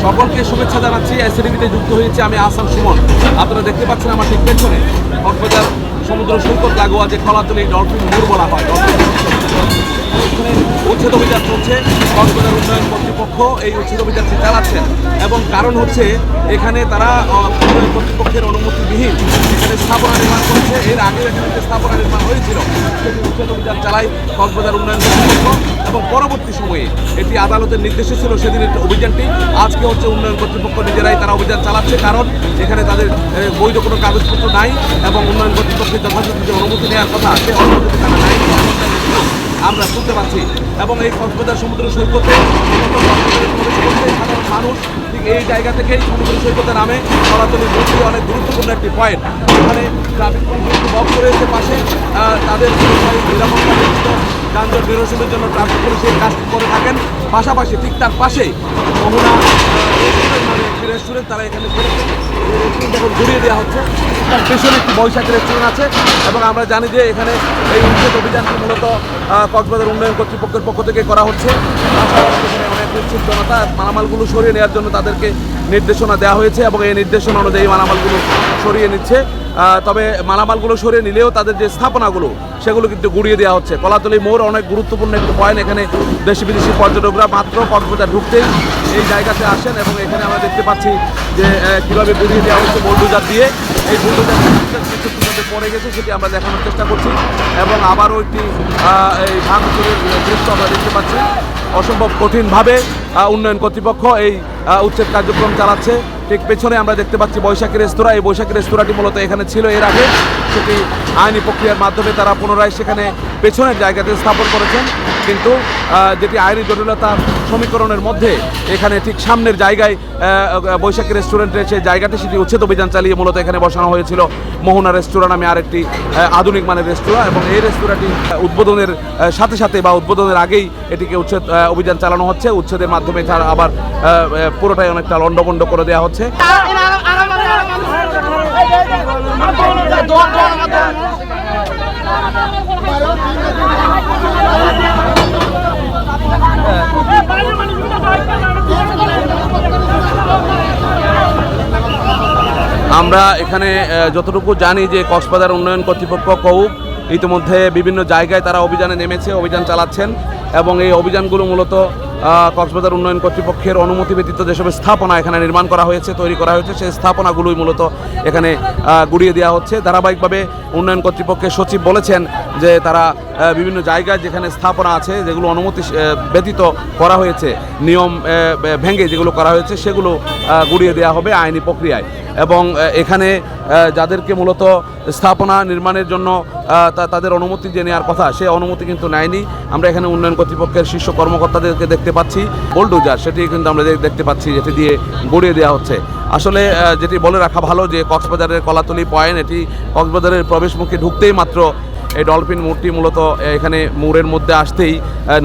সকলকে শুভেচ্ছা জানাচ্ছি। এসএডিবিতে যুক্ত হয়েছে আমি আসাম সুমন। আপনারা দেখতে পাচ্ছেন আমার ঠিক পেছনে কক্সবাজার সমুদ্র সৈকত লাগোয়া যে কলাতলী ডলফিন মোড় বলা হয়, উচ্ছেদ অভিযান চলছে। কক্সবাজার উন্নয়ন কর্তৃপক্ষ এই উচ্ছেদ অভিযানটি চালাচ্ছেন এবং কারণ হচ্ছে এখানে তারা উন্নয়ন কর্তৃপক্ষের অনুমতিবিহীন এখানে স্থাপনা নির্মাণ করেছে। এর আগে এখানে যে স্থাপনা নির্মাণ হয়েছিল সেটি উচ্ছেদ অভিযান চালায় কক্সবাজার উন্নয়ন কর্তৃপক্ষ এবং পরবর্তী সময়ে এটি আদালতের নির্দেশে ছিল সেদিনের অভিযানটি। আজকে হচ্ছে উন্নয়ন কর্তৃপক্ষ নিজেরাই তারা অভিযান চালাচ্ছে, কারণ এখানে তাদের বৈধ কোনো কাগজপত্র নাই এবং উন্নয়ন কর্তৃপক্ষের যথাযথ যে অনুমতি নেওয়ার কথা সে অনুমতি তারা নাই আমরা শুনতে পাচ্ছি। এবং এই কক্সবাজার সমুদ্র সৈকতে সাধারণ মানুষ ঠিক এই জায়গা থেকেই সমুদ্র সৈকতে নামে। কলাতলী মোড়টি অনেক গুরুত্বপূর্ণ একটি পয়েন্ট। এখানে ট্রাফিক পুলিশ বক্স রয়েছে পাশে, তাদের নিরাপত্তা যানজট নিরসনের জন্য ট্রাফিক পুলিশ এই কাজটি করে থাকেন। পাশাপাশি ঠিক তার পাশেই মোহনা একটি রেস্টুরেন্ট তারা এখানে করেছে, যখন ঘুরিয়ে দেওয়া হচ্ছে। তার পেছনে একটি বৈশাখী রেস্টুরেন্ট আছে এবং আমরা জানি যে এখানে এই উচ্ছেদ অভিযানটি মূলত কক্সবাজার উন্নয়ন কর্তৃপক্ষের পক্ষ থেকে করা হচ্ছে। অনেক উচ্ছেদ জনতা মালামালগুলো সরিয়ে নেওয়ার জন্য তাদেরকে নির্দেশনা দেওয়া হয়েছে এবং এই নির্দেশনা অনুযায়ী মালামালগুলো সরিয়ে নিচ্ছে। তবে মালামালগুলো সরিয়ে নিলেও তাদের যে স্থাপনাগুলো সেগুলো কিন্তু গুড়িয়ে দেওয়া হচ্ছে। কলাতলী মোড় অনেক গুরুত্বপূর্ণ একটি পয়েন্ট। এখানে দেশি বিদেশি পর্যটকরা মাত্র কক্সবাজার ঢুকতেই এই জায়গাতে আসেন এবং এখানে আমরা দেখতে পাচ্ছি যে কীভাবে গুড়িয়ে দেওয়া হচ্ছে বুলডোজার দিয়ে। এই বুলডোজার কিছু পড়ে গেছে সেটি আমরা দেখানোর চেষ্টা করছি এবং আবারও একটি এই ভাঙচুরের দৃশ্য আমরা দেখতে পাচ্ছি। অসম্ভব কঠিনভাবে উন্নয়ন কর্তৃপক্ষ এই উচ্ছেদ কার্যক্রম চালাচ্ছে। ঠিক পেছনে আমরা দেখতে পাচ্ছি বৈশাখী রেস্তোরাঁ। এই বৈশাখী রেস্তোরাঁটি মূলত এখানে ছিল এর আগে, সেটি আইনি প্রক্রিয়ার মাধ্যমে তারা পুনরায় সেখানে পেছনের জায়গাতে স্থাপন করেছেন, কিন্তু যেটি আইনি জটিলতার সমীকরণের মধ্যে এখানে ঠিক সামনের জায়গায় বৈশাখী রেস্টুরেন্টের সেই জায়গাটি সেটি উচ্ছেদ অভিযান চালিয়ে মূলত এখানে বসানো হয়েছিল মোহনা রেস্তোরাঁ নামে আরেকটি আধুনিক মানের রেস্তোরাঁ। এবং এই রেস্তোরাঁটি উদ্বোধনের সাথে সাথে বা উদ্বোধনের আগেই এটিকে উচ্ছেদ অভিযান চালানো হচ্ছে। উচ্ছেদের মাধ্যমে আবার পুরোটাই অনেকটা লন্ডভন্ড করে দেওয়া হচ্ছে। আমরা এখানে যতটুকু জানি যে কক্সবাজার উন্নয়ন কর্তৃপক্ষ কৌক ইতিমধ্যে বিভিন্ন জায়গায় তারা অভিযানে নেমেছে, অভিযান চালাচ্ছেন এবং এই অভিযানগুলো মূলত কক্সবাজার উন্নয়ন কর্তৃপক্ষের অনুমতি ব্যতীত যেসব স্থাপনা এখানে নির্মাণ করা হয়েছে, তৈরি করা হয়েছে, সেই স্থাপনাগুলোই মূলত এখানে গুড়িয়ে দেওয়া হচ্ছে। ধারাবাহিকভাবে উন্নয়ন কর্তৃপক্ষের সচিব বলেছেন যে তারা বিভিন্ন জায়গায় যেখানে স্থাপনা আছে যেগুলো অনুমতি ব্যতীত করা হয়েছে, নিয়ম ভেঙে যেগুলো করা হয়েছে সেগুলো গুড়িয়ে দেওয়া হবে আইনি প্রক্রিয়ায়। এবং এখানে যাদেরকে মূলত স্থাপনা নির্মাণের জন্য তাদের অনুমতি যে নেওয়ার কথা সে অনুমতি কিন্তু নেয়নি। আমরা এখানে উন্নয়ন কর্তৃপক্ষের শীর্ষ কর্মকর্তাদেরকে দেখতে পাচ্ছি, বুলডোজার সেটি কিন্তু আমরা দেখতে পাচ্ছি যেটি দিয়ে গড়িয়ে দেওয়া হচ্ছে। আসলে যেটি বলে রাখা ভালো যে কক্সবাজারের কলাতলী পয়েন্ট, এটি কক্সবাজারের প্রবেশমুখে ঢুকতেই মাত্র এই ডলফিন মোড়টি মূলত এখানে মোড়ের মধ্যে আসতেই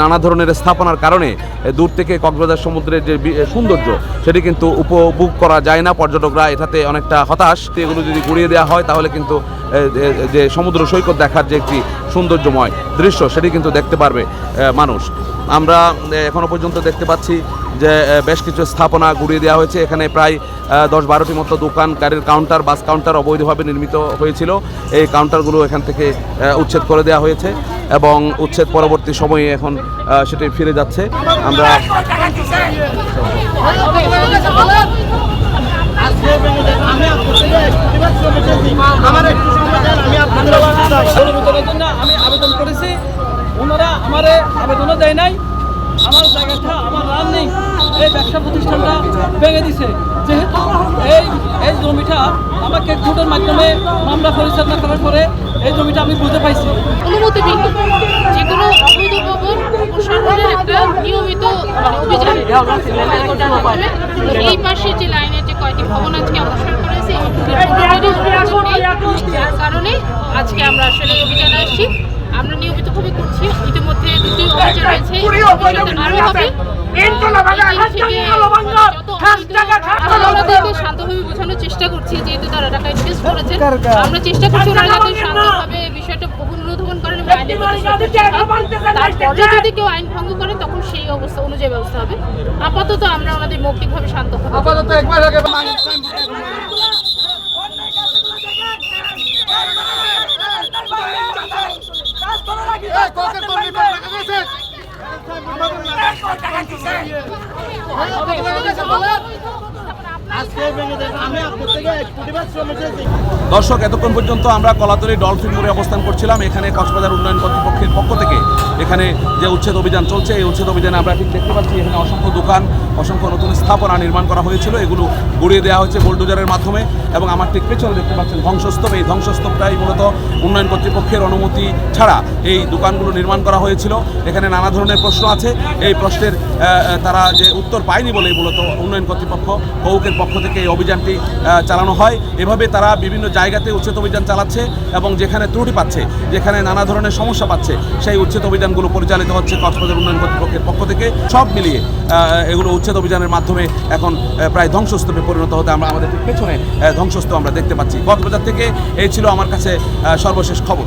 নানা ধরনের স্থাপনার কারণে দূর থেকে কক্সবাজার সমুদ্রের যে সৌন্দর্য সেটি কিন্তু উপভোগ করা যায় না। পর্যটকরা এটাতে অনেকটা হতাশ। এগুলো যদি গুড়িয়ে দেওয়া হয় তাহলে কিন্তু যে সমুদ্র সৈকত দেখার যে একটি সৌন্দর্যময় দৃশ্য সেটি কিন্তু দেখতে পারবে মানুষ। আমরা এখনও পর্যন্ত দেখতে পাচ্ছি যে বেশ কিছু স্থাপনা গুড়িয়ে দেওয়া হয়েছে। এখানে প্রায় 10-12টি মতো দোকান, গাড়ির কাউন্টার, বাস কাউন্টার অবৈধভাবে নির্মিত হয়েছিল। এই কাউন্টারগুলো এখান থেকে উচ্ছেদ করে দেওয়া হয়েছে এবং উচ্ছেদ পরবর্তী সময়ে এখন সেটি ফিরে যাচ্ছে। আমরা আমি আবেদন করেছি, ওনারা আমার আবেদনও দেয় নাই। আমার জায়গাটা আমার রান নেই, এই ব্যবসা প্রতিষ্ঠানটা ভেঙে দিছে। যেহেতু এই জমিটা আমাকে কোর্টের মাধ্যমে মামলা পরিচালনা করার পরে এই জমিটা আমি বুঝতে পাইছি অনুমতিবিহীন যে কোনো অবৈধ ভবন প্রসারণের একটা নিয়মিত অভিযান এই পাশে যে লাইনের যে কয়টি ভবন আজকে অবসর করেছে যার কারণে আজকে আমরা আসলে অভিযানে আসছি। আমরা নিয়মিতভাবে করছি, ইতিমধ্যে দুটি অভিযান রয়েছে, আরও হবে। আমাদেরকে শান্তভাবে বোঝানোর চেষ্টা করছি, যেহেতু তারা টাকা ইনভেস্ট করেছেন, আমরা চেষ্টা করছি ওনারা যাতে শান্তভাবে বিষয়টা অনুধাবন করেন এবং তারপরে যদি কেউ আইন ভঙ্গ করে তখন সেই অবস্থা অনুযায়ী ব্যবস্থা হবে। আপাতত আমরা ওনাদের মৌখিকভাবে শান্ত হবো। দর্শক, এতক্ষণ পর্যন্ত আমরা কলাতলী ডলফিন মোড়ে অবস্থান করছিলাম। এখানে কক্সবাজার উন্নয়ন কর্তৃপক্ষের পক্ষ থেকে এখানে যে উচ্ছেদ অভিযান চলছে, এই উচ্ছেদ অভিযানে আমরা ঠিক দেখতে পাচ্ছি এখানে অসংখ্য দোকান, অসংখ্য নতুন স্থাপনা নির্মাণ করা হয়েছিল, এগুলো গুড়িয়ে দেওয়া হয়েছে বুলডোজারের মাধ্যমে। এবং আমার ঠিক পেছনে দেখতে পাচ্ছেন ধ্বংসস্তূপ। এই ধ্বংসস্তূপটাই মূলত উন্নয়ন কর্তৃপক্ষের অনুমতি ছাড়া এই দোকানগুলো নির্মাণ করা হয়েছিল। এখানে নানা ধরনের প্রশ্ন আছে, এই প্রশ্নের তারা যে উত্তর পায়নি বলেই মূলত উন্নয়ন কর্তৃপক্ষ কৌকের পক্ষ থেকে এই অভিযানটি চালানো হয়। এভাবে তারা বিভিন্ন জায়গাতে উচ্ছেদ অভিযান চালাচ্ছে এবং যেখানে ত্রুটি পাচ্ছে, যেখানে নানা ধরনের সমস্যা পাচ্ছে, সেই উচ্ছেদ অভিযানগুলো পরিচালিত হচ্ছে কক্সবাজার উন্নয়ন কর্তৃপক্ষের পক্ষ থেকে। সব মিলিয়ে এগুলো উচ্ছেদ অভিযানের মাধ্যমে এখন প্রায় ধ্বংসস্তূপে পরিণত হতে আমরা আমাদের পেছনে ধ্বংসস্তূপ আমরা দেখতে পাচ্ছি। কক্সবাজার থেকে এই ছিল আমার কাছে সর্বশেষ খবর।